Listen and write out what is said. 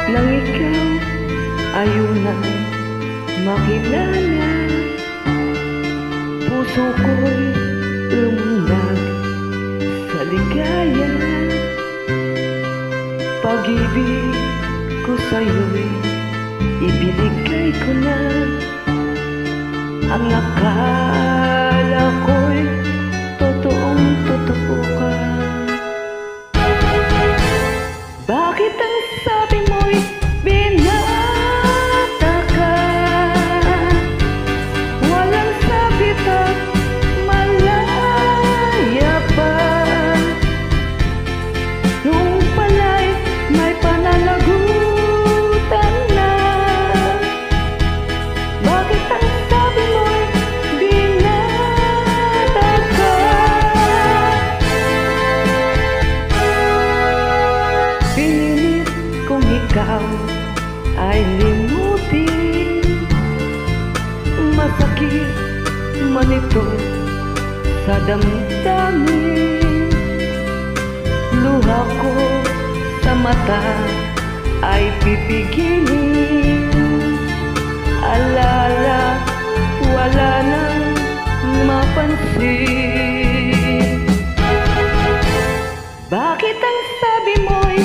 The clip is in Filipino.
Nang ikaw ayaw na makilala, puso ko'y umundag sa ligaya. Pag-ibig ko sa'yo'y ibinigay ko na. Ang akala ko'y totoong totoo ka. Bakit ang sabi mo'y binata ka? Walang sabit at malaya pa. Nung pala'y may pananagutan na. Bakit ang sabi mo'y binata ka? Pinilit kung ikaw ay limutin. Masakit man ito sa damdamin. Luha ko sa mata ay pipigilin. Alala, wala nang mapansin. Bakit ang sabi mo'y